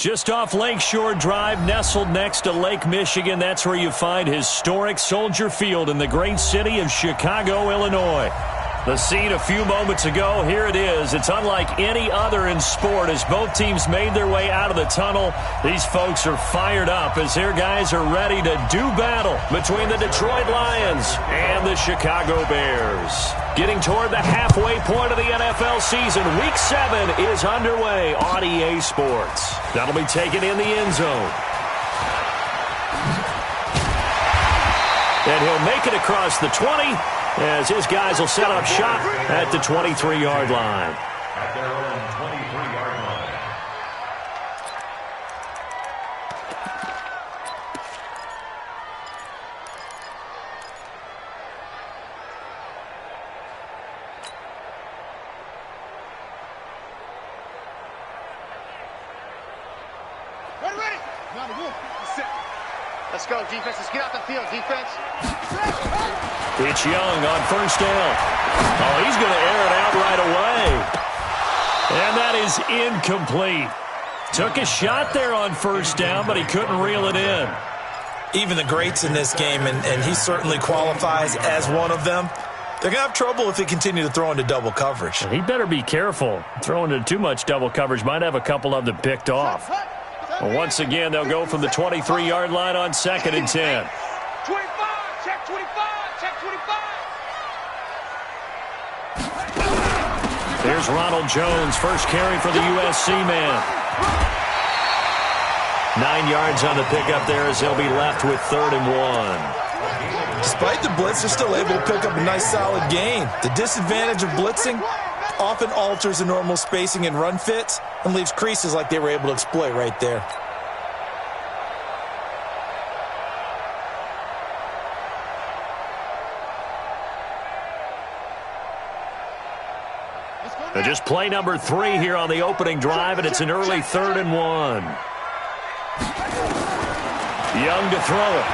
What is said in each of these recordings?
Just off Lakeshore Drive, nestled next to Lake Michigan. That's where you find historic Soldier Field in the great city of Chicago, Illinois. The scene a few moments ago, here it is. It's unlike any other in sport as both teams made their way out of the tunnel. These folks are fired up as their guys are ready to do battle between the Detroit Lions and the Chicago Bears. Getting toward the halfway point of the NFL season, Week 7 is underway on EA Sports. That'll be taken in the end zone. And he'll make it across the 20 as his guys will set up shop at the 23-yard line. At their own 23-yard line. Ready. Now the move. Let's go, defense. Let's get out the field, defense. It's Young on first down. Oh, he's going to air it out right away. And that is incomplete. Took a shot there on first down, but he couldn't reel it in. Even the greats in this game, and he certainly qualifies as one of them, they're going to have trouble if they continue to throw into double coverage. He better be careful. Throwing into too much double coverage might have a couple of them picked off. Well, once again, they'll go from the 23-yard line on 2nd and 10. 25, check 25, check 25. There's Ronald Jones, first carry for the USC man. 9 yards on the pickup there as he'll be left with 3rd and 1. Despite the blitz, they're still able to pick up a nice solid gain. The disadvantage of blitzing often alters the normal spacing and run fits and leaves creases like they were able to exploit right there. Just play number 3 here on the opening drive, and it's an early 3rd and 1. Young to throw it.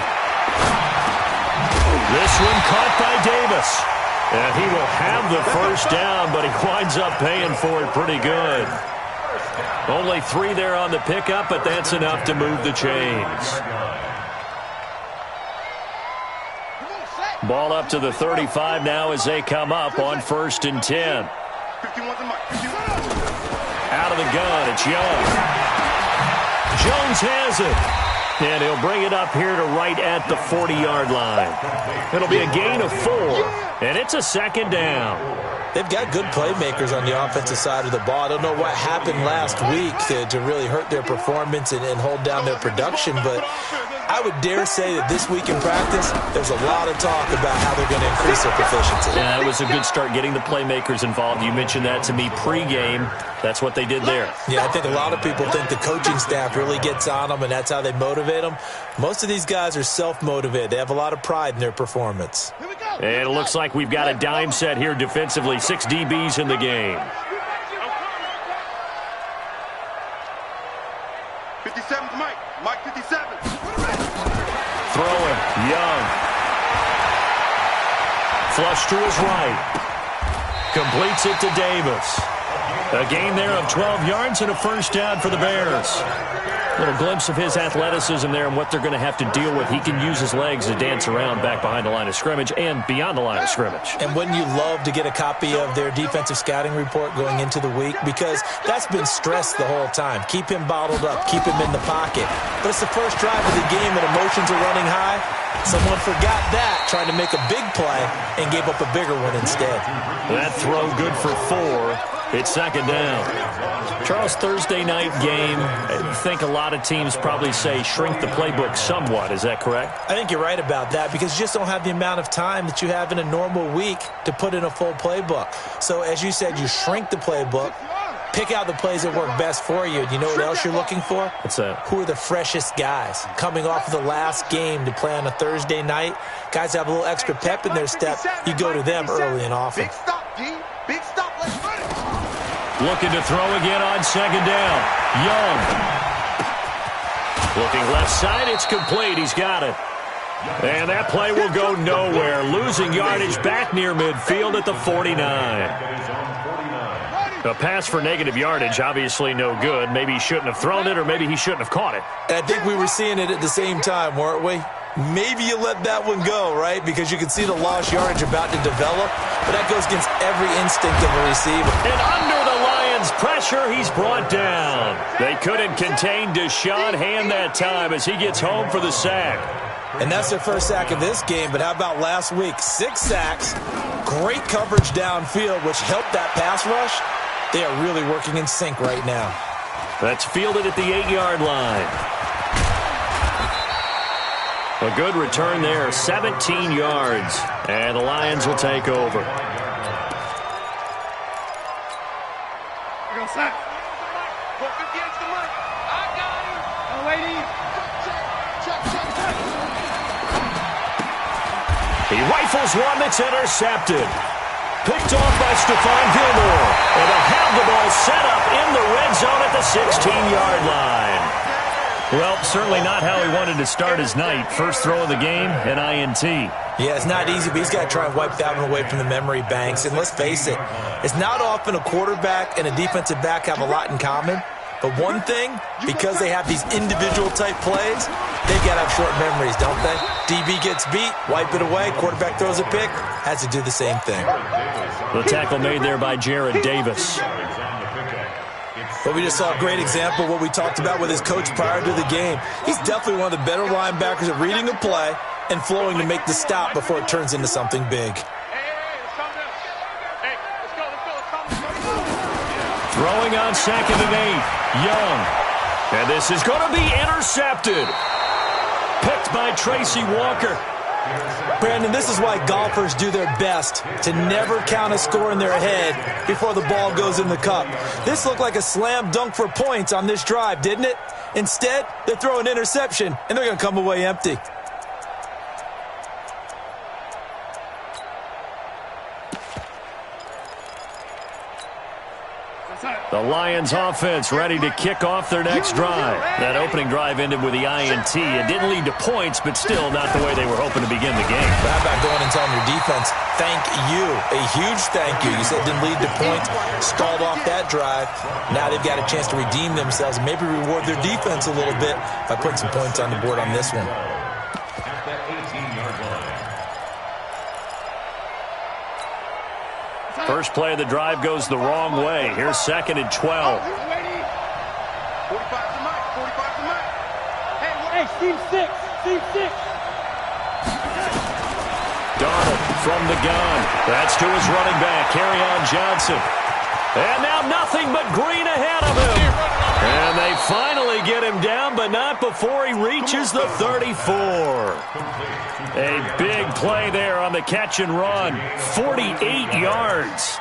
This one caught by Davis. And he will have the first down, but he winds up paying for it pretty good. Only 3 there on the pickup, but that's enough to move the chains. Ball up to the 35 now as they come up on 1st and 10. Out of the gun, it's Young. Jones has it. And he'll bring it up here to right at the 40-yard line. It'll be a gain of 4, and it's a 2nd down. They've got good playmakers on the offensive side of the ball. I don't know what happened last week to really hurt their performance and hold down their production, but I would dare say that this week in practice, there's a lot of talk about how they're going to increase their proficiency. Yeah, it was a good start getting the playmakers involved. You mentioned that to me pregame. That's what they did there. Yeah, I think a lot of people think the coaching staff really gets on them, and that's how they motivate them. Most of these guys are self-motivated. They have a lot of pride in their performance. And it looks like we've got a dime set here defensively. 6 DBs in the game. 57's Mike. Mike 57. Throwing. Young. Flush to his right. Completes it to Davis. A gain there of 12 yards and a first down for the Bears. Little glimpse of his athleticism there and what they're going to have to deal with. He can use his legs to dance around back behind the line of scrimmage and beyond the line of scrimmage. And wouldn't you love to get a copy of their defensive scouting report going into the week? Because that's been stressed the whole time. Keep him bottled up. Keep him in the pocket. But it's the first drive of the game and emotions are running high. Someone forgot that, trying to make a big play, and gave up a bigger one instead. That throw good for 4. It's 2nd down. Charles, Thursday night game, I think a lot of teams probably say shrink the playbook somewhat. Is that correct? I think you're right about that because you just don't have the amount of time that you have in a normal week to put in a full playbook. So as you said, you shrink the playbook, pick out the plays that work best for you. And you know what else you're looking for? What's that? Who are the freshest guys coming off of the last game to play on a Thursday night? Guys have a little extra pep in their step. You go to them early and often. Big stop, D. Big stop. Let's run it. Looking to throw again on 2nd down. Young. Looking left side. It's complete. He's got it. And that play will go nowhere. Losing yardage back near midfield at the 49. A pass for negative yardage, obviously no good. Maybe he shouldn't have thrown it, or maybe he shouldn't have caught it. And I think we were seeing it at the same time, weren't we? Maybe you let that one go, right? Because you can see the lost yardage about to develop, but that goes against every instinct of a receiver. And under the Lions' pressure, he's brought down. They couldn't contain Deshaun Hand that time as he gets home for the sack. And that's their first sack of this game, but how about last week? 6 sacks, great coverage downfield, which helped that pass rush. They are really working in sync right now. That's fielded at the 8-yard line. A good return there, 17 yards. And the Lions will take over. He rifles one that's intercepted. Picked off by Stephon Gilmore. And they'll have the ball set up in the red zone at the 16-yard line. Well, certainly not how he wanted to start his night. First throw of the game, an INT. Yeah, it's not easy, but he's got to try and wipe that one away from the memory banks. And let's face it, it's not often a quarterback and a defensive back have a lot in common. But one thing, because they have these individual type plays, they've got to have short memories, don't they? DB gets beat, wipe it away, quarterback throws a pick, has to do the same thing. The tackle made there by Jared Davis. But we just saw a great example of what we talked about with his coach prior to the game. He's definitely one of the better linebackers at reading a play and flowing to make the stop before it turns into something big. Throwing on 2nd and 8, Young. And this is going to be intercepted. Picked by Tracy Walker. Brandon, this is why golfers do their best to never count a score in their head before the ball goes in the cup. This looked like a slam dunk for points on this drive, didn't it? Instead, they throw an interception, and they're going to come away empty. The Lions offense ready to kick off their next drive. That opening drive ended with the INT. It didn't lead to points, but still not the way they were hoping to begin the game. But how about going and telling your defense, thank you, a huge thank you. You said it didn't lead to points, stalled off that drive. Now they've got a chance to redeem themselves and maybe reward their defense a little bit by putting some points on the board on this one. First play of the drive goes the wrong way. Here's 2nd and 12. 45 to Mike. Hey, Steve 6. Darnold from the gun. That's to his running back, Kerryon Johnson. And now nothing but green ahead of him. And they finally get him down, but not before he reaches the 34. A big play there on the catch and run. 48 yards.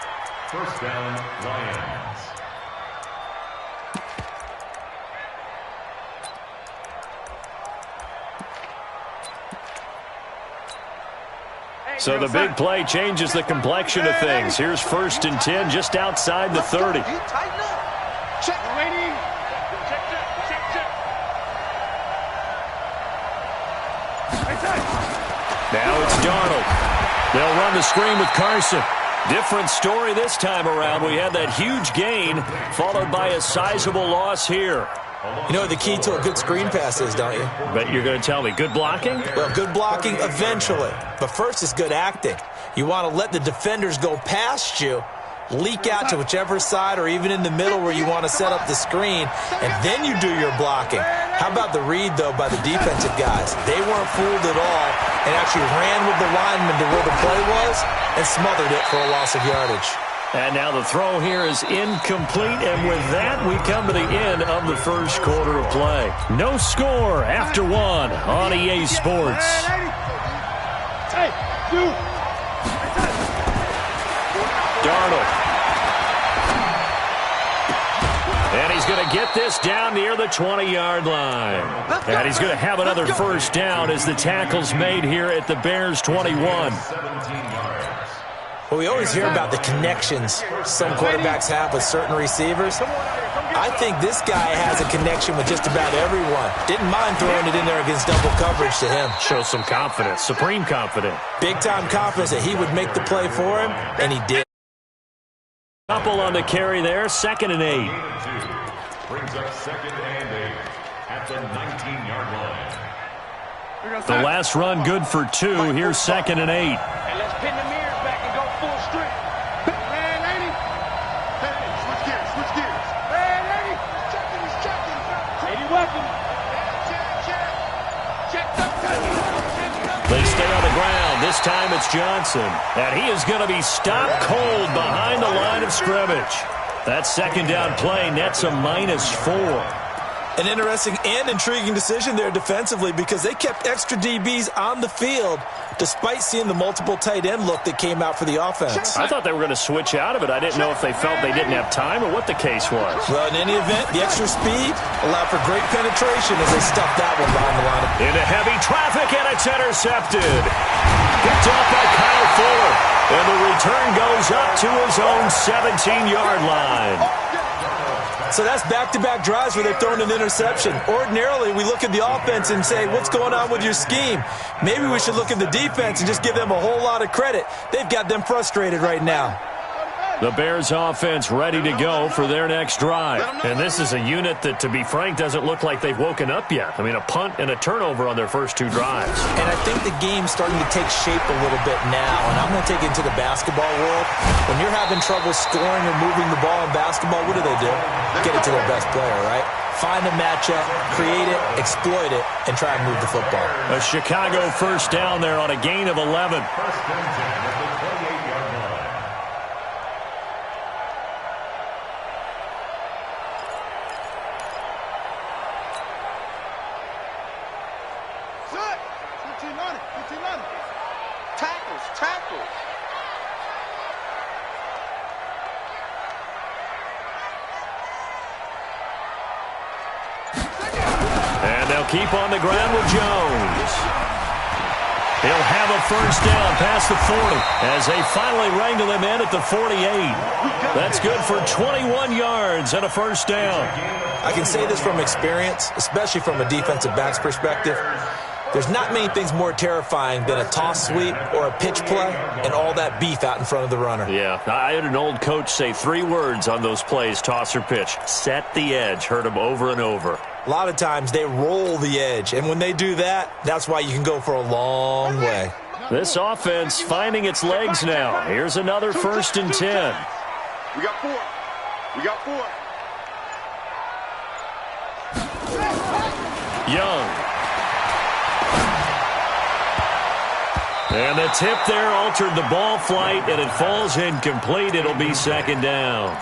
First down, Lions. So the big play changes the complexion of things. Here's 1st and 10 just outside the 30. Check, waiting. Check. Now it's Darnold. They'll run the screen with Carson. Different story this time around. We had that huge gain followed by a sizable loss here. You know what the key to a good screen pass is, don't you? But you're going to tell me, good blocking? Well, good blocking eventually. But first is good acting. You want to let the defenders go past you, leak out to whichever side or even in the middle where you want to set up the screen, and then you do your blocking. How about the read, though, by the defensive guys? They weren't fooled at all and actually ran with the lineman to where the play was and smothered it for a loss of yardage. And now the throw here is incomplete, and with that, we come to the end of the first quarter of play. No score after one on EA Sports. Darnold. And he's going to get this down near the 20-yard line. And he's going to have another first down as the tackle's made here at the Bears' 21. Well, we always hear about the connections some quarterbacks have with certain receivers. I think this guy has a connection with just about everyone. Didn't mind throwing it in there against double coverage to him. Shows some confidence, supreme confidence. Big-time confidence that he would make the play for him, and he did. Couple on the carry there, 2nd and 8. Brings up 2nd and 8 at the 19-yard line. The last run good for 2. Here's 2nd and 8. And let's pin the mirrors back and go full strength. Hey, lady. Hey, switch gears, switch gears. Hey, lady. He's checking. Lady weapon. Check. They stay on the ground. This time it's Johnson. And he is going to be stopped cold behind the line of scrimmage. That 2nd down play nets a -4. An interesting and intriguing decision there defensively because they kept extra DBs on the field despite seeing the multiple tight end look that came out for the offense. I thought they were going to switch out of it. I didn't know if they felt they didn't have time or what the case was. Well, in any event, the extra speed allowed for great penetration as they stuffed that one behind the line. Into heavy traffic, and it's intercepted. Picked off by Kyle Fuller. And the return goes up to his own 17-yard line. So that's back-to-back drives where they've thrown an interception. Ordinarily, we look at the offense and say, what's going on with your scheme? Maybe we should look at the defense and just give them a whole lot of credit. They've got them frustrated right now. The Bears offense ready to go for their next drive. And this is a unit that, to be frank, doesn't look like they've woken up yet. I mean, a punt and a turnover on their first 2 drives. And I think the game's starting to take shape a little bit now. And I'm going to take it into the basketball world. When you're having trouble scoring or moving the ball in basketball, what do? Get it to their best player, right? Find a matchup, create it, exploit it, and try and move the football. A Chicago first down there on a gain of 11. First and 10 at the 28-yard line. Tackles. And they'll keep on the ground with Jones. He'll have a first down past the 40 as they finally wrangle him in at the 48. That's good for 21 yards and a first down. I can say this from experience, especially from a defensive back's perspective. There's not many things more terrifying than a toss sweep or a pitch play and all that beef out in front of the runner. Yeah, I had an old coach say 3 words on those plays, toss or pitch. Set the edge. Heard him over and over. A lot of times they roll the edge, and when they do that, that's why you can go for a long way. This offense finding its legs now. Here's another 1st and 10. We got 4. Young. And the tip there altered the ball flight, and it falls incomplete. It'll be 2nd down.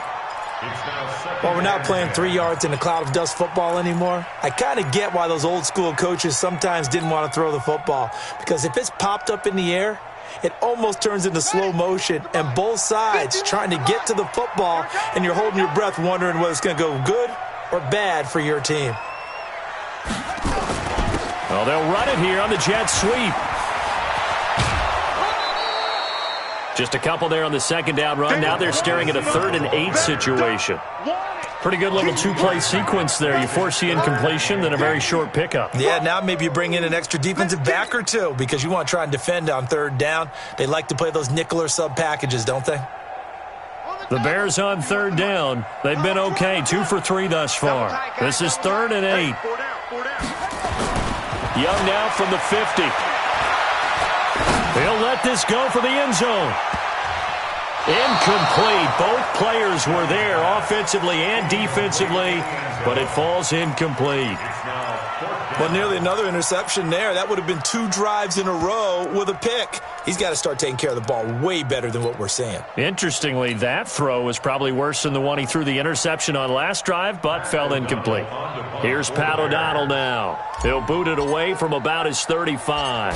Well, we're not playing 3 yards in a cloud of dust football anymore. I kind of get why those old school coaches sometimes didn't want to throw the football, because if it's popped up in the air, it almost turns into slow motion, and both sides trying to get to the football, and you're holding your breath wondering whether it's going to go good or bad for your team. Well, they'll run it here on the jet sweep. Just a couple there on the 2nd down run. Now they're staring at a 3rd and 8 situation. Pretty good little 2-play sequence there. You force the incompletion, then a very short pickup. Yeah, now maybe you bring in an extra defensive back or 2 because you want to try and defend on 3rd down. They like to play those nickel or sub packages, don't they? The Bears on 3rd down. They've been okay, 2 for 3 thus far. This is 3rd and 8. Young now from the 50. He'll let this go for the end zone. Incomplete. Both players were there offensively and defensively, but it falls incomplete. Well, nearly another interception there. That would have been 2 drives in a row with a pick. He's got to start taking care of the ball way better than what we're seeing. Interestingly, that throw was probably worse than the one he threw the interception on last drive, but fell incomplete. Here's Pat O'Donnell now. He'll boot it away from about his 35.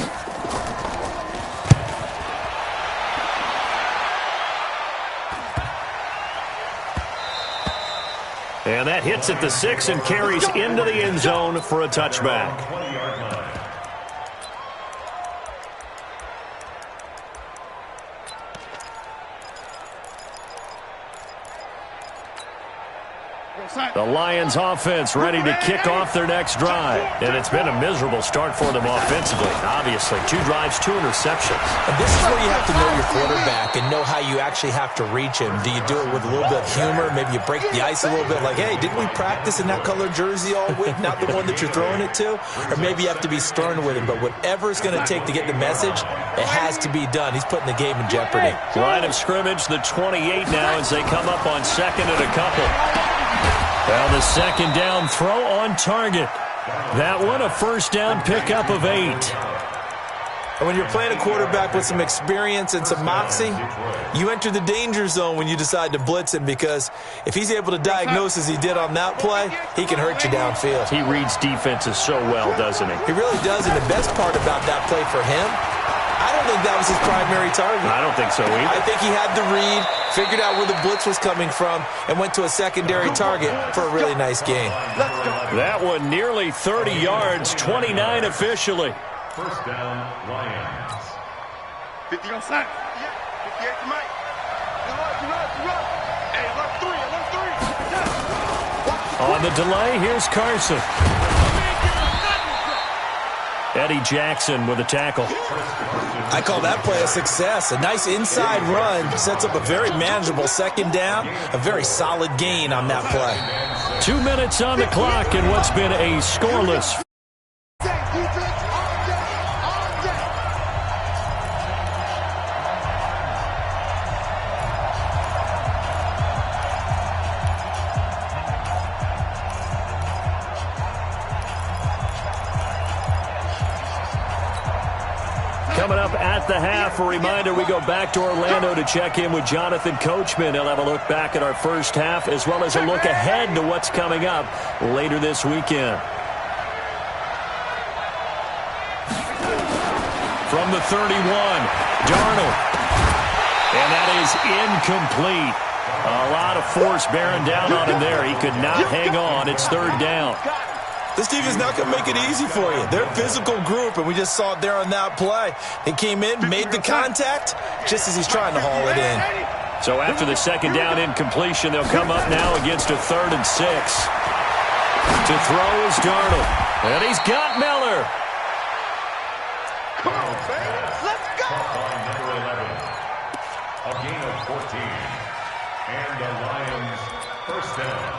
And that hits at the 6 and carries into the end zone for a touchback. The Lions offense ready to kick off their next drive. And it's been a miserable start for them offensively. Obviously, 2 drives, 2 interceptions. And this is where you have to know your quarterback and know how you actually have to reach him. Do you do it with a little bit of humor? Maybe you break the ice a little bit like, hey, didn't we practice in that color jersey all week, not the one that you're throwing it to? Or maybe you have to be stern with him. But whatever it's going to take to get the message, it has to be done. He's putting the game in jeopardy. Line of scrimmage, the 28 now as they come up on second and a couple. Well, the second down throw on target. That one a first down pickup of 8. And when you're playing a quarterback with some experience and some moxie, you enter the danger zone when you decide to blitz him, because if he's able to diagnose as he did on that play, he can hurt you downfield. He reads defenses so well, doesn't he? He really does, and the best part about that play for him, I don't think that was his primary target. I don't think so either. I think he had the read, figured out where the blitz was coming from, and went to a secondary target for a really nice gain. That one nearly 30 yards, 29 officially. First down, Lions. 50 on sack. 58 to Mike. Hey, left 3. On the delay, here's Carson. Eddie Jackson with a tackle. I call that play a success. A nice inside run sets up a very manageable second down, a very solid gain on that play. 2 minutes on the clock in what's been a scoreless. Coming up at the half, a reminder, we go back to Orlando to check in with Jonathan Coachman. He'll have a look back at our first half as well as a look ahead to what's coming up later this weekend. From the 31, Darnold. And that is incomplete. A lot of force bearing down on him there. He could not hang on. It's third down. This team is not going to make it easy for you. They're a physical group, and we just saw it there on that play. He came in, made the contact, just as he's trying to haul it in. So after the second down incompletion, they'll come up now against a 3rd and 6. To throw is Darnold. And he's got Miller. Come on, baby. Let's go. Number 11. A gain of 14. And the Lions first down.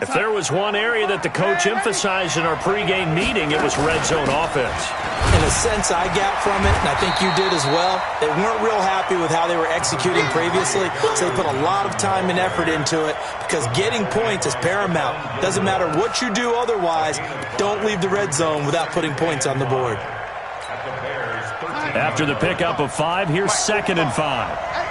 If there was one area that the coach emphasized in our pregame meeting, it was red zone offense. In a sense, I got from it, and I think you did as well. They weren't real happy with how they were executing previously, so they put a lot of time and effort into it because getting points is paramount. Doesn't matter what you do otherwise, don't leave the red zone without putting points on the board. After the pickup of 5, here's 2nd and 5.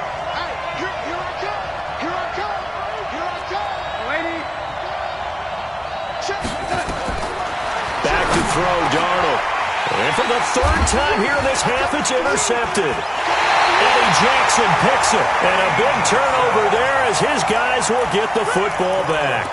Throw Darnold. And for the 3rd time here in this half, it's intercepted. Eddie Jackson picks it. And a big turnover there as his guys will get the football back.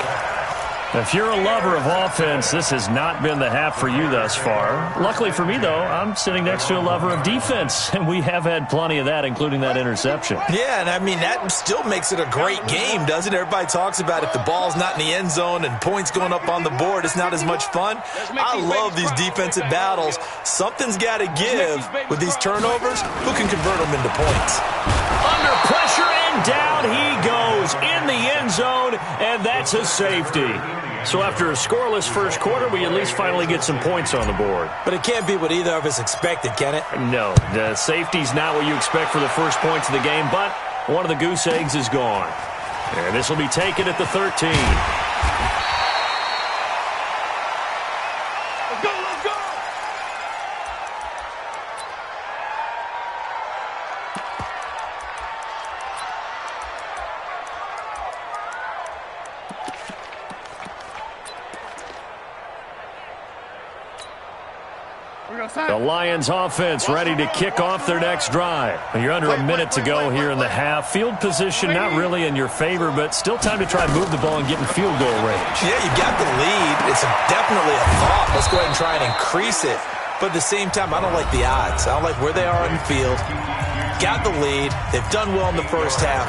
If you're a lover of offense, this has not been the half for you thus far. Luckily for me, though, I'm sitting next to a lover of defense, and we have had plenty of that, including that interception. Yeah, and I mean, that still makes it a great game, doesn't it? Everybody talks about if the ball's not in the end zone and points going up on the board, it's not as much fun. I love these defensive battles. Something's got to give with these turnovers. Who can convert them into points? Under pressure, and down he goes in the end zone, and that's a safety. So after a scoreless first quarter, we at least finally get some points on the board. But it can't be what either of us expected, can it? No, the safety's not what you expect for the first points of the game, but one of the goose eggs is gone. And this will be taken at the 13. Let's go, let's go. The Lions offense ready to kick off their next drive. You're under a minute to go here in the half. Field position not really in your favor, but still time to try and move the ball and get in field goal range. Yeah, you got the lead. It's definitely a thought. Let's go ahead and try and increase it. but at the same time, I don't like the odds. I don't like where they are on the field. Got the lead. They've done well in the first half.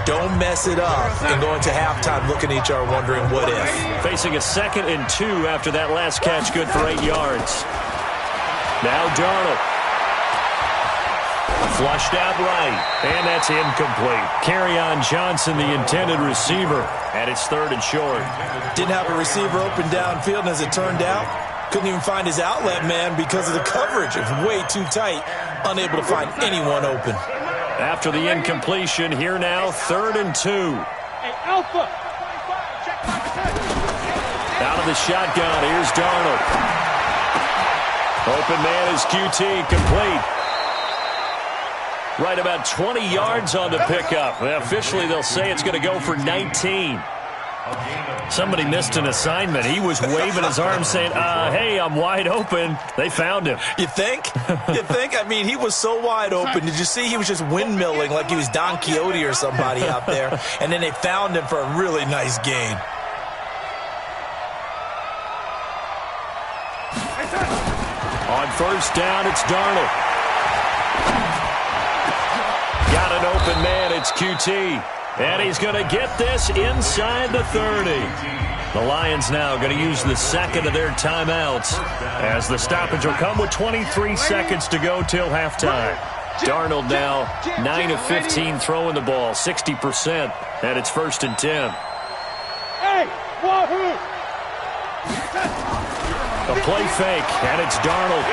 Don't mess it up and go into halftime looking at each other wondering what if. Facing a 2nd and 2 after that last catch, good for 8 yards. Now Darnold. Flushed out right, and that's incomplete. Kerryon Johnson, the intended receiver, and it's 3rd and short. Didn't have a receiver open downfield, and as it turned out, couldn't even find his outlet man because of the coverage. It was way too tight, unable to find anyone open. After the incompletion, here now, 3rd and 2. Hey, Alpha. Out of the shotgun, here's Darnold. Open man is QT, complete. Right about 20 yards on the pickup. Officially, they'll say it's going to go for 19. Somebody missed an assignment. He was waving his arms saying, hey, I'm wide open. They found him. You think? You think? I mean, he was so wide open. Did you see he was just windmilling like he was Don Quixote or somebody out there? And then they found him for a really nice gain. On 1st down, it's Darnold. Got an open man, it's QT. And he's going to get this inside the 30. The Lions now going to use the 2nd of their timeouts as the stoppage will come with 23 seconds to go till halftime. Darnold now 9 of 15 throwing the ball, 60%, and it's 1st and 10. Hey, wahoo! A play fake, and it's Darnold.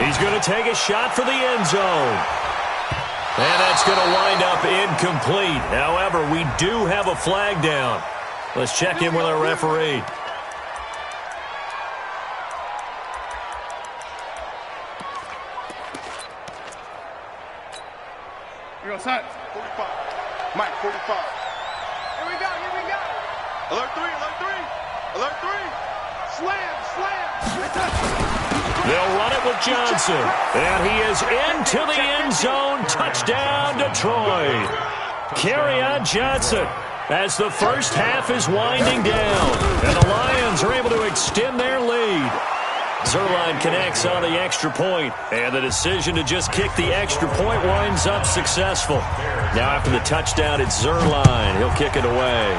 He's going to take a shot for the end zone. And that's going to wind up incomplete. However, we do have a flag down. Let's check in with our referee. Here we go, son. 45. Mike, 45. Here we go, here we go. Alert 3, alert 3. Alert 3. Slam, slam. They'll run it with Johnson. And he is into the end zone. Touchdown, Detroit. Kerryon Johnson as the first half is winding down. And the Lions are able to extend their lead. Zuerlein connects on the extra point. And the decision to just kick the extra point winds up successful. Now after the touchdown, it's Zuerlein. He'll kick it away.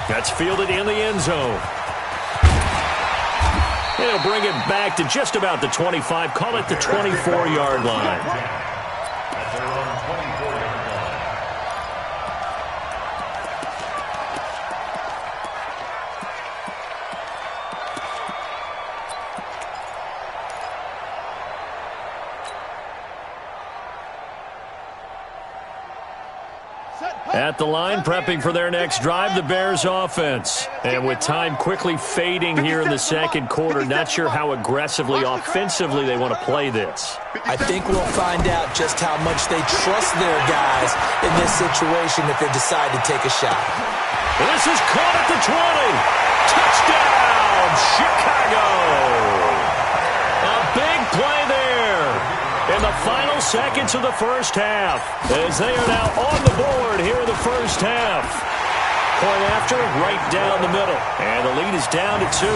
That's fielded in the end zone. He'll bring it back to just about the 25. Call it the 24-yard line. At their own 24-yard line. At the line, prepping for their next drive, the Bears offense. And with time quickly fading here in the second quarter, not sure how aggressively, offensively they want to play this. I think we'll find out just how much they trust their guys in this situation if they decide to take a shot. This is caught at the 20. Touchdown, Chicago. A big play there in the final seconds of the first half, as they are now on the board here in the first half. Point after, right down the middle, and the lead is down to 2.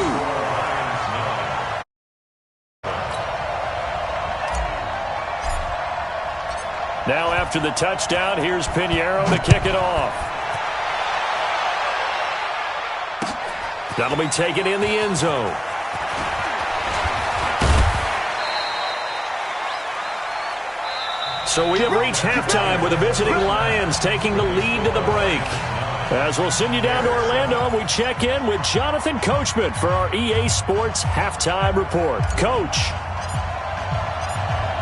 Now after the touchdown, here's Pinheiro to kick it off. That'll be taken in the end zone. So we have reached halftime with the visiting Lions taking the lead to the break. As we'll send you down to Orlando, we check in with Jonathan Coachman for our EA Sports Halftime Report. Coach,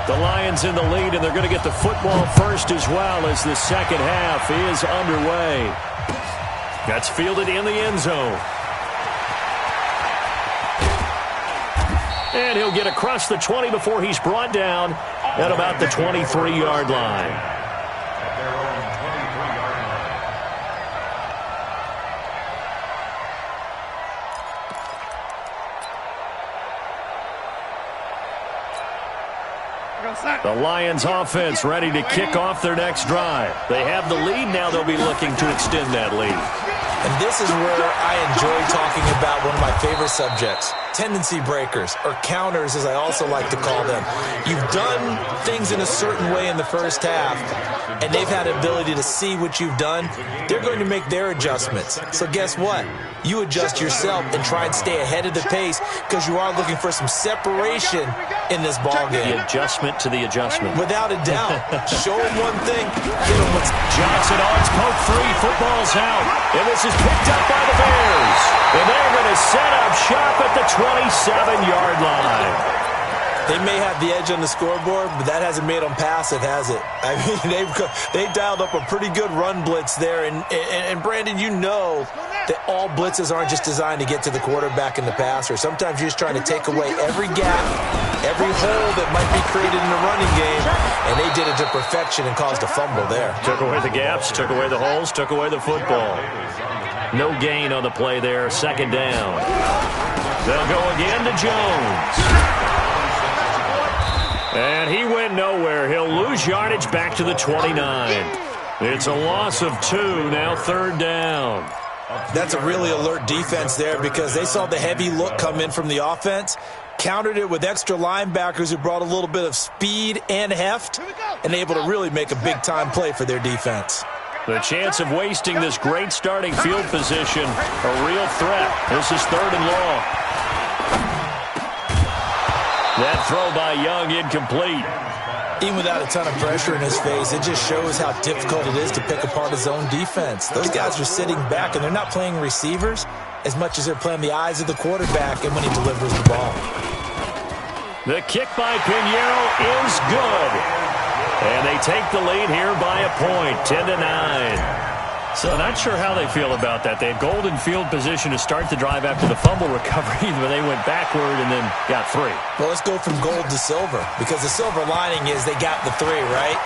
the Lions in the lead, and they're going to get the football first as well as the second half is underway. That's fielded in the end zone. And he'll get across the 20 before he's brought down at about the 23-yard line. At their own 23-yard line. The Lions offense ready to kick off their next drive. They have the lead now. They'll be looking to extend that lead. And this is where I enjoy talking about one of my favorite subjects, tendency breakers, or counters as I also like to call them. You've done things in a certain way in the first half, and they've had the ability to see what you've done. They're going to make their adjustments. So guess what? You adjust yourself and try and stay ahead of the pace because you are looking for some separation in this ball game. The adjustment to the adjustment. Without a doubt. Show them one thing, hit them with Johnson on its poke three. Football's out. And this is picked up by the Bears. And they're going to set up shop at the 27-yard line. They may have the edge on the scoreboard, but that hasn't made them passive, has it? I mean, they dialed up a pretty good run blitz there. And Brandon, you know that all blitzes aren't just designed to get to the quarterback and the passer. Sometimes you're just trying to take away every gap, every hole that might be created in the running game, and they did it to perfection and caused a fumble there. Took away the gaps, took away the holes, took away the football. No gain on the play there, second down. They'll go again to Jones. And he went nowhere. He'll lose yardage back to the 29. It's a loss of 2, now third down. That's a really alert defense there because they saw the heavy look come in from the offense, countered it with extra linebackers who brought a little bit of speed and heft, and able to really make a big-time play for their defense. The chance of wasting this great starting field position, a real threat. This is third and long. That throw by Young incomplete. Even without a ton of pressure in his face, it just shows how difficult it is to pick apart his own defense. Those guys are sitting back, and they're not playing receivers as much as they're playing the eyes of the quarterback and when he delivers the ball. The kick by Pinheiro is good. And they take the lead here by a point, 10-9. So not sure how they feel about that. They had golden field position to start the drive after the fumble recovery, but they went backward and then got 3. Well, let's go from gold to silver, because the silver lining is they got the 3, right?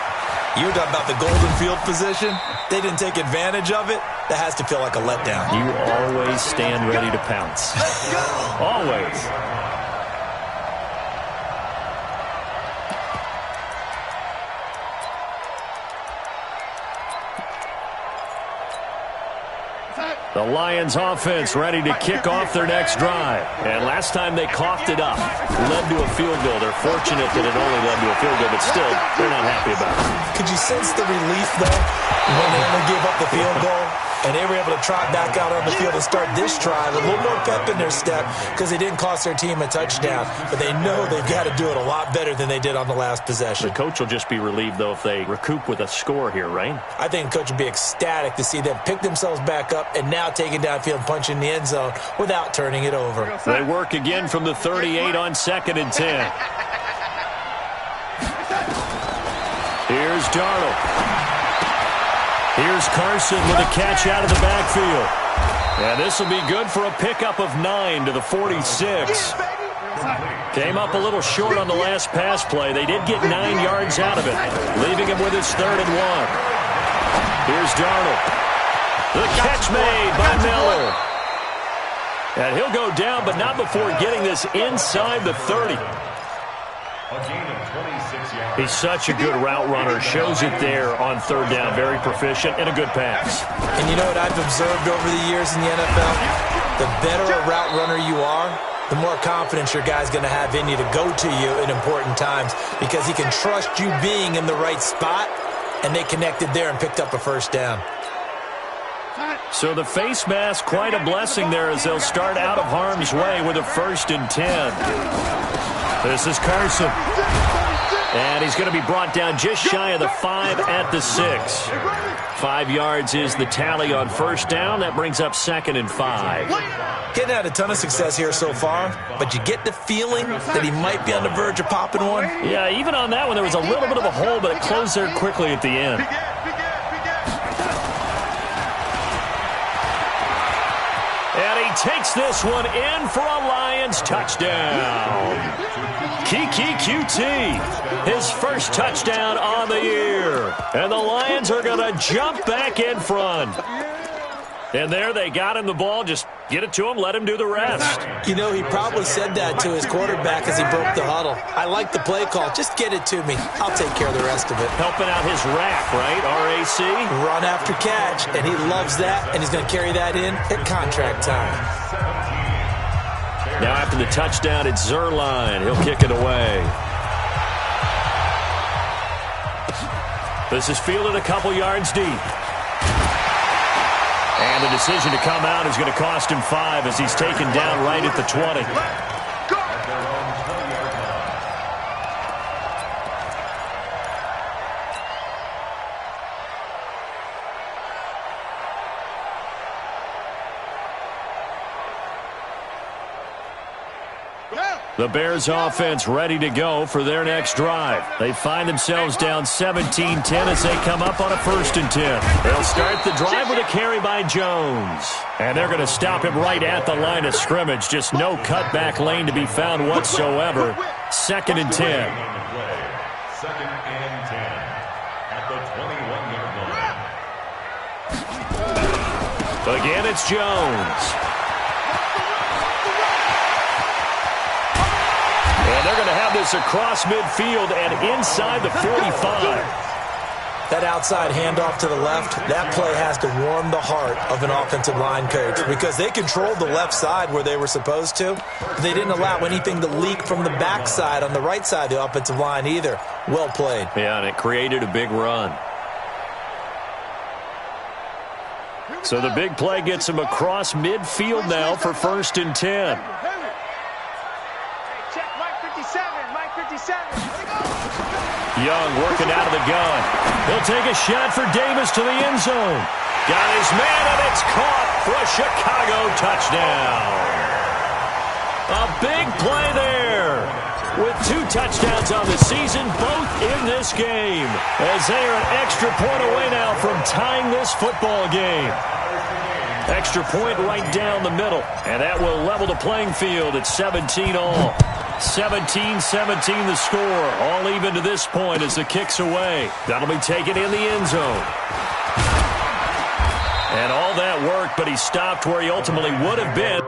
You were talking about the golden field position. They didn't take advantage of it. That has to feel like a letdown. You always stand ready to pounce. Always. The Lions offense ready to kick off their next drive. And last time they coughed it up, led to a field goal. They're fortunate that it only led to a field goal, but still, they're not happy about it. Could you sense the relief, though, when they only gave up the field goal? And they were able to trot back out on the field and start this drive with a little more pep in their step because they didn't cost their team a touchdown. But they know they've got to do it a lot better than they did on the last possession. The coach will just be relieved, though, if they recoup with a score here, right? I think the coach would be ecstatic to see them pick themselves back up and now take it downfield and punch in the end zone without turning it over. They work again from the 38 on 2nd and 10. Here's Darnold. Here's Carson with a catch out of the backfield. And this will be good for a pickup of 9 to the 46. Came up a little short on the last pass play. They did get 9 yards out of it, leaving him with his 3rd and 1. Here's Darnold. The catch made by Miller. And he'll go down, but not before getting this inside the 30. He's such a good route runner. Shows it there on 3rd down. Very proficient and a good pass. And you know what I've observed over the years in the NFL? The better a route runner you are, the more confidence your guy's going to have in you to go to you in important times because he can trust you being in the right spot, and they connected there and picked up a 1st down. So the face mask, quite a blessing there as they'll start out of harm's way with a 1st and 10. This is Carson. And he's going to be brought down just shy of the 5 at the 6. 5 yards is the tally on 1st down. That brings up 2nd and 5. Getting had a ton of success here so far, but you get the feeling that he might be on the verge of popping one. Yeah, even on that one, there was a little bit of a hole, but it closed there quickly at the end. And he takes this one in for a Lions touchdown. Kiki QT, his 1st touchdown on the year. And the Lions are going to jump back in front. And there they got him the ball. Just get it to him, let him do the rest. You know, he probably said that to his quarterback as he broke the huddle. I like the play call. Just get it to me. I'll take care of the rest of it. Helping out his rack, right? RAC? Run after catch, and he loves that, and he's going to carry that in at contract time. Now after the touchdown, it's Zerline. He'll kick it away. This is fielded a couple yards deep. And the decision to come out is going to cost him 5 as he's taken down right at the 20. The Bears offense ready to go for their next drive. They find themselves down 17-10 as they come up on a 1st and 10. They'll start the drive with a carry by Jones. And they're going to stop him right at the line of scrimmage. Just no cutback lane to be found whatsoever. 2nd and 10. 2nd and 10 at the 21-yard line. Again, it's Jones. And they're going to have this across midfield and inside the 45. That outside handoff to the left, that play has to warm the heart of an offensive line coach because they controlled the left side where they were supposed to. They didn't allow anything to leak from the backside on the right side of the offensive line either. Well played. Yeah, and it created a big run. So the big play gets him across midfield now for 1st and 10. Young working out of the gun. He'll take a shot for Davis to the end zone. Got his man, and it's caught for a Chicago touchdown. A big play there. With 2 touchdowns on the season, both in this game. As they are an extra point away now from tying this football game. Extra point right down the middle. And that will level the playing field at 17 all. 17-17 the score. All even to this point as the kick's away. That'll be taken in the end zone. And all that worked, but he stopped where he ultimately would have been.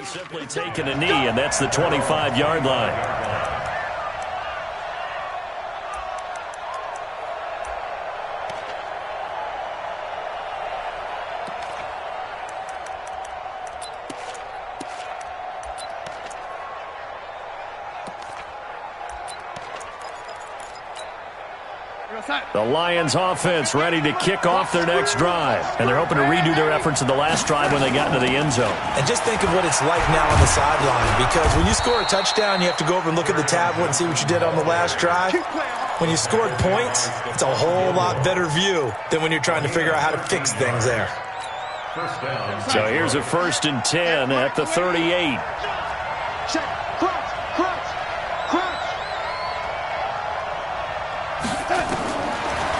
Simply taking a knee, and that's the 25-yard line. The Lions offense ready to kick off their next drive. And they're hoping to redo their efforts in the last drive when they got into the end zone. And just think of what it's like now on the sideline. Because when you score a touchdown, you have to go over and look at the tablet and see what you did on the last drive. When you scored points, it's a whole lot better view than when you're trying to figure out how to fix things there. So here's a 1st and 10 at the 38.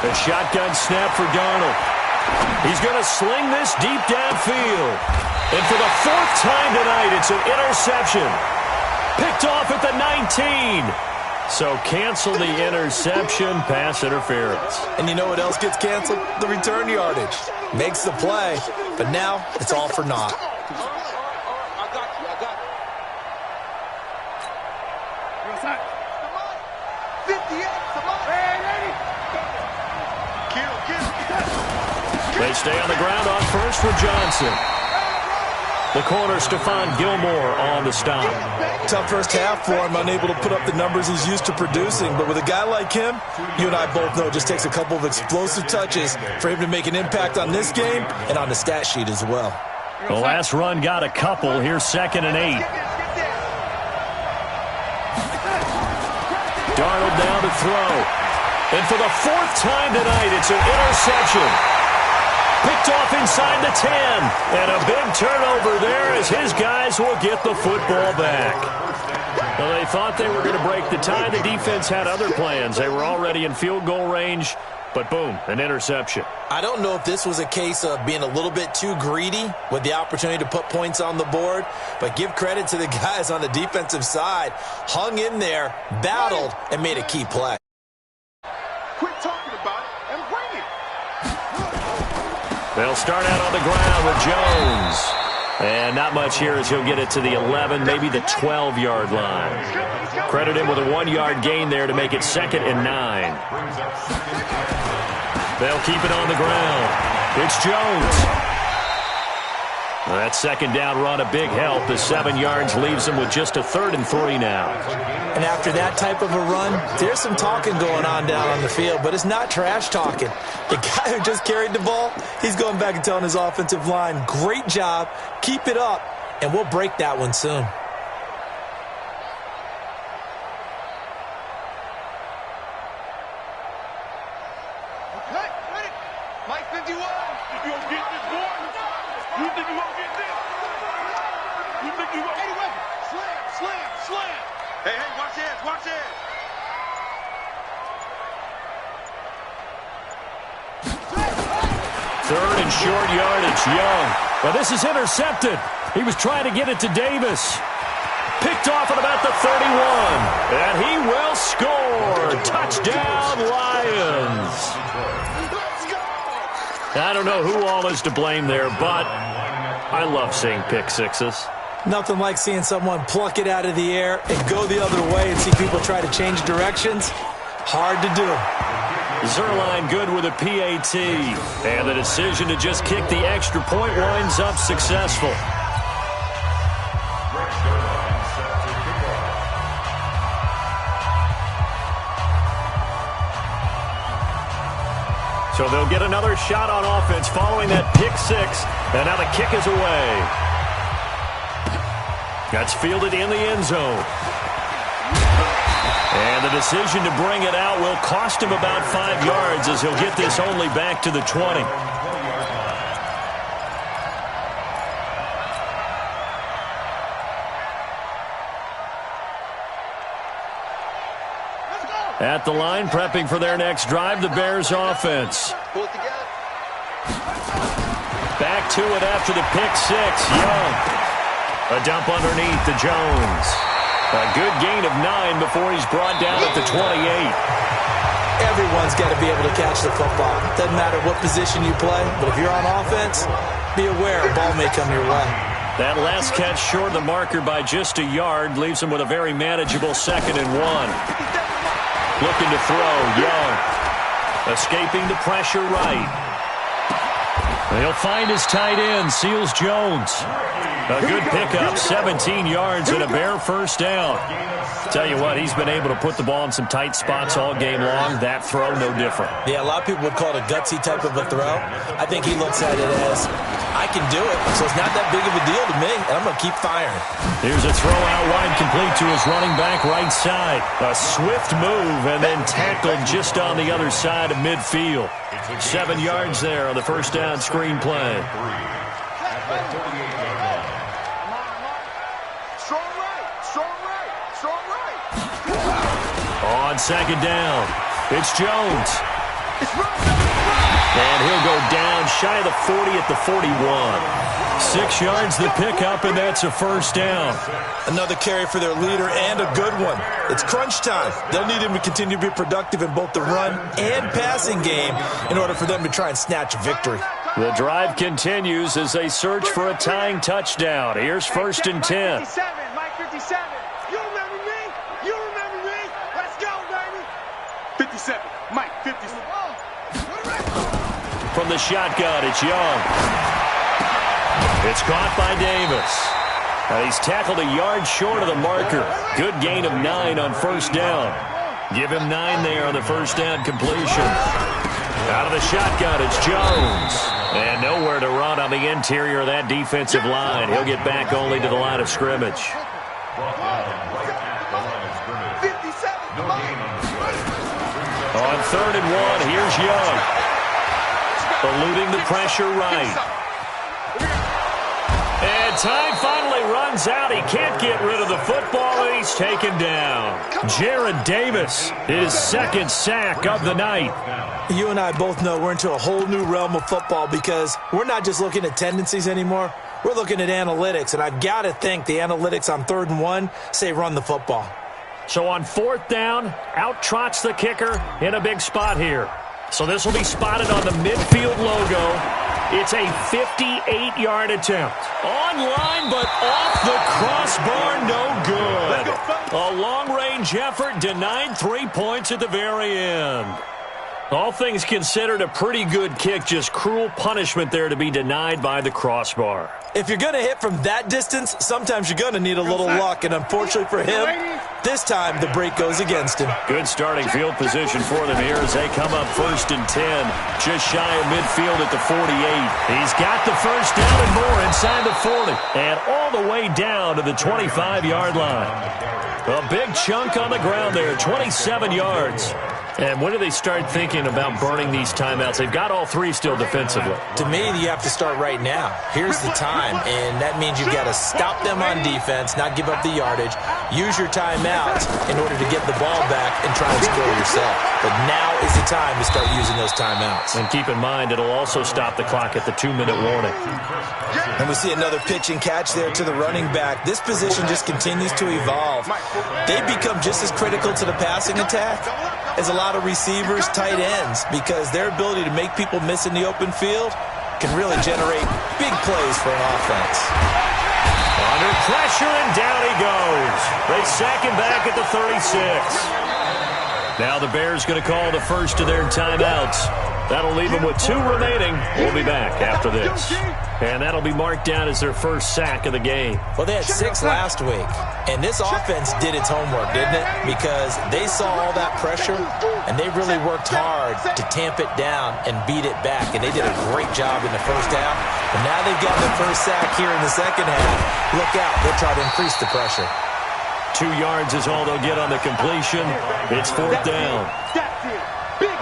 The shotgun snap for Darnold. He's going to sling this deep downfield. And for the 4th time tonight, it's an interception. Picked off at the 19. So cancel the interception, pass interference. And you know what else gets canceled? The return yardage. Makes the play, but now it's all for naught. They stay on the ground on 1st for Johnson. The corner, Stephon Gilmore, on the stop. Tough first half for him, unable to put up the numbers he's used to producing. But with a guy like him, you and I both know it just takes a couple of explosive touches for him to make an impact on this game and on the stat sheet as well. The last run got a couple. Here's 2nd and 8. Darnold down to throw. And for the 4th time tonight, it's an interception. Picked off inside the 10. And a big turnover there as as his guys will get the football back. Well, they thought they were going to break the tie. The defense had other plans. They were already in field goal range, but boom, an interception. I don't know if this was a case of being a little bit too greedy with the opportunity to put points on the board, but give credit to the guys on the defensive side. Hung in there, battled, and made a key play. Quit talking about it and bring it. They'll start out on the ground with Jones. And not much here as he'll get it to the 11, maybe the 12-yard line. Credit him with a 1-yard gain there to make it 2nd and 9. They'll keep it on the ground. It's Jones. That 2nd down run, a big help. The 7 yards leaves them with just a 3rd and 3 now. And after that type of a run, there's some talking going on down on the field, but it's not trash talking. The guy who just carried the ball, he's going back and telling his offensive line, great job, keep it up, and we'll break that one soon. Mike 51. You gonna get this, boy? You think you gonna get this? You think you gonna? Hey, weapon. Slam, slam, slam. Hey, watch this, watch this. Third and short yardage, Young. Well, this is intercepted. He was trying to get it to Davis. Picked off at about the 31. And he will score. Touchdown, Lions. I don't know who all is to blame there, but I love seeing pick sixes. Nothing like seeing someone pluck it out of the air and go the other way and see people try to change directions. Hard to do. Zerline good with a PAT. And the decision to just kick the extra point winds up successful. So they'll get another shot on offense following that pick six. And now the kick is away. That's fielded in the end zone. And the decision to bring it out will cost him about 5 yards as he'll get this only back to the 20. At the line, prepping for their next drive, the Bears offense. Pull it together. Back to it after the pick six. Young. A dump underneath to Jones. A good gain of 9 before he's brought down at the 28. Everyone's got to be able to catch the football. Doesn't matter what position you play, but if you're on offense, be aware a ball may come your way. That last catch short of the marker by just a yard leaves him with a very manageable 2nd and 1. Looking to throw, Young. Escaping the pressure right. He'll find his tight end, Seals Jones. A good pickup, 17 yards and a Bear first down. Tell you what, he's been able to put the ball in some tight spots all game long. That throw, no different. Yeah, a lot of people would call it a gutsy type of a throw. I think he looks at it as, I can do it, so it's not that big of a deal to me, and I'm going to keep firing. Here's a throw out wide complete to his running back right side. A swift move and then tackled just on the other side of midfield. 7 yards there on the first down screen play. On 2nd down, it's Jones. And he'll go down shy of the 40 at the 41. 6 yards the pickup, and that's a first down. Another carry for their leader and a good one. It's crunch time. They'll need him to continue to be productive in both the run and passing game in order for them to try and snatch a victory. The drive continues as they search for a tying touchdown. Here's 1st and 10. Mike 57. You remember me? You remember me? Let's go, baby. 57. Mike 57. From the shotgun, it's Young. It's caught by Davis. He's tackled a yard short of the marker. Good gain of 9 on first down. Give him 9 there on the first down completion. Out of the shotgun, it's Jones. And nowhere to run on the interior of that defensive line. He'll get back only to the line of scrimmage. On 3rd and 1, here's Young. Eluding the pressure right. And time finally finally runs out. He can't get rid of the football, and he's taken down. Jared Davis, his second sack of the night. You and I both know we're into a whole new realm of football because we're not just looking at tendencies anymore. We're looking at analytics, and I've got to think the analytics on 3rd and 1 say run the football. So on 4th down, out trots the kicker in a big spot here. So this will be spotted on the midfield logo. It's a 58-yard attempt. Online, but off the crossbar, no good. A long-range effort denied 3 points at the very end. All things considered, a pretty good kick, just cruel punishment there to be denied by the crossbar. If you're going to hit from that distance, sometimes you're going to need a little luck, and unfortunately for him, this time the break goes against him. Good starting field position for them here as they come up 1st and 10, just shy of midfield at the 48. He's got the first down and more inside the 40, and all the way down to the 25-yard line. A big chunk on the ground there, 27 yards. And when do they start thinking about burning these timeouts? They've got all 3 still defensively. To me, you have to start right now. Here's the time, and that means you've got to stop them on defense, not give up the yardage, use your timeouts in order to get the ball back and try and score yourself. But now is the time to start using those timeouts. And keep in mind, it'll also stop the clock at the 2-minute warning. And we see another pitch and catch there to the running back. This position just continues to evolve. They become just as critical to the passing attack as a lot of receivers, tight ends, because their ability to make people miss in the open field can really generate big plays for an offense. Under pressure, and down he goes. They sack him back at the 36. Now the Bears going to call the first of their timeouts. That'll leave them with 2 remaining. We'll be back after this. And that'll be marked down as their first sack of the game. Well, they had 6 last week, and this offense did its homework, didn't it? Because they saw all that pressure, and they really worked hard to tamp it down and beat it back, and they did a great job in the first half. But now they've got the first sack here in the second half. Look out, they'll try to increase the pressure. 2 yards is all they'll get on the completion. It's 4th down.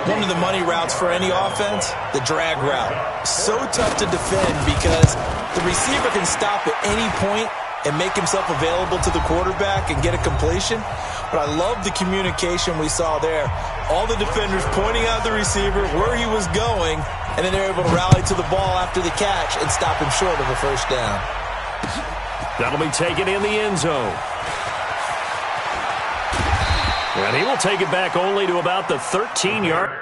One of the money routes for any offense, the drag route. So tough to defend because the receiver can stop at any point and make himself available to the quarterback and get a completion. But I love the communication we saw there. All the defenders pointing out the receiver, where he was going, and then they're able to rally to the ball after the catch and stop him short of a first down. That'll be taken in the end zone. And he will take it back only to about the 13-yard.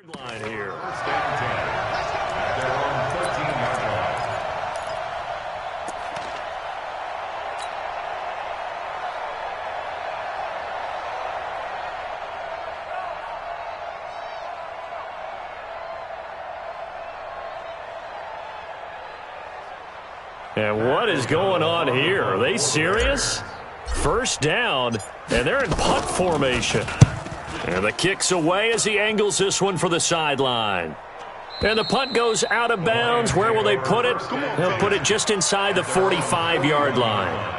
Line here. First and 10. At their own 13-yard line. And what is going on here? Are they serious? First down, and they're in punt formation. And the kick's away as he angles this one for the sideline. And the punt goes out of bounds. Where will they put it? They'll put it just inside the 45-yard line.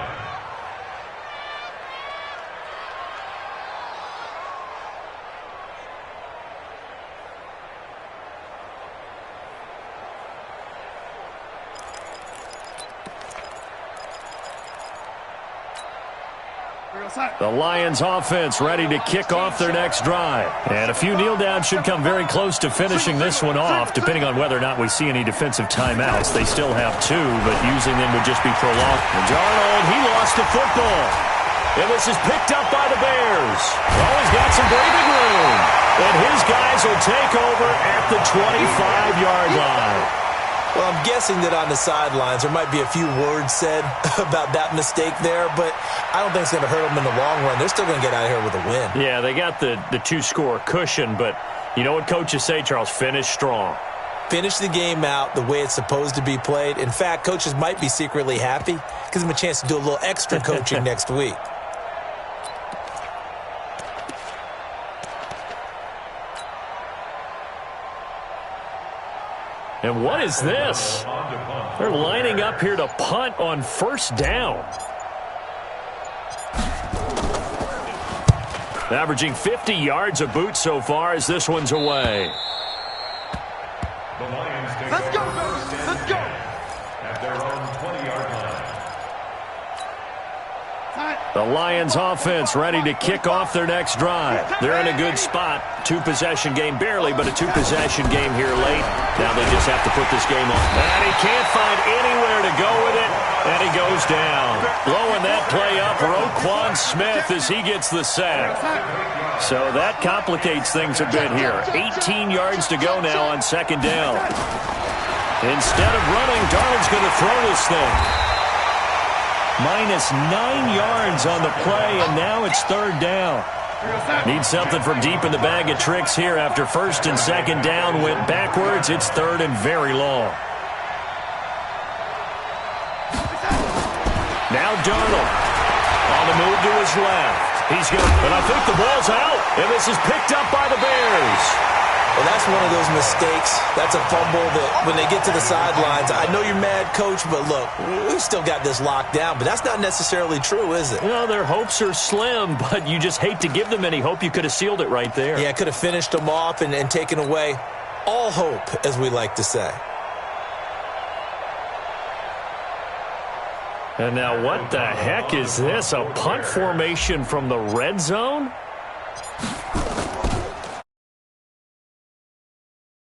The Lions offense ready to kick off their next drive. And a few kneel downs should come very close to finishing this one off, depending on whether or not we see any defensive timeouts. They still have 2, but using them would just be prolonged. And Darnold, he lost the football. And this is picked up by the Bears. Oh, he's got some breathing room. And his guys will take over at the 25-yard line. Well, I'm guessing that on the sidelines there might be a few words said about that mistake there, but I don't think it's going to hurt them in the long run. They're still going to get out of here with a win. Yeah, they got the 2-score cushion, but you know what coaches say, Charles? Finish strong. Finish the game out the way it's supposed to be played. In fact, coaches might be secretly happy. Gives them a chance to do a little extra coaching next week. And what is this? They're lining up here to punt on first down. Averaging 50 yards a boot so far as this one's away. Let's go, baby. Let's go. At their own 20-yard line. The Lions offense ready to kick off their next drive. They're in a good spot. 2-possession game, barely, but a 2-possession game here late. Now they just have to put this game on. And he can't find anywhere to go with it, and he goes down. Blowing that play up, Roquan Smith as he gets the sack. So that complicates things a bit here. 18 yards to go now on second down. Instead of running, Darnold's going to throw this thing. Minus 9 yards on the play, and now it's third down. Need something from deep in the bag of tricks here after first and second down went backwards. It's third and very long. Now Darnold on the move to his left. He's good, and I think the ball's out, and this is picked up by the Bears. Well, that's one of those mistakes. That's a fumble that when they get to the sidelines, I know you're mad, Coach, but look, we've still got this locked down. But that's not necessarily true, is it? Well, their hopes are slim, but you just hate to give them any hope. You could have sealed it right there. Yeah, could have finished them off and taken away all hope, as we like to say. And now what the heck is this? A punt formation from the red zone?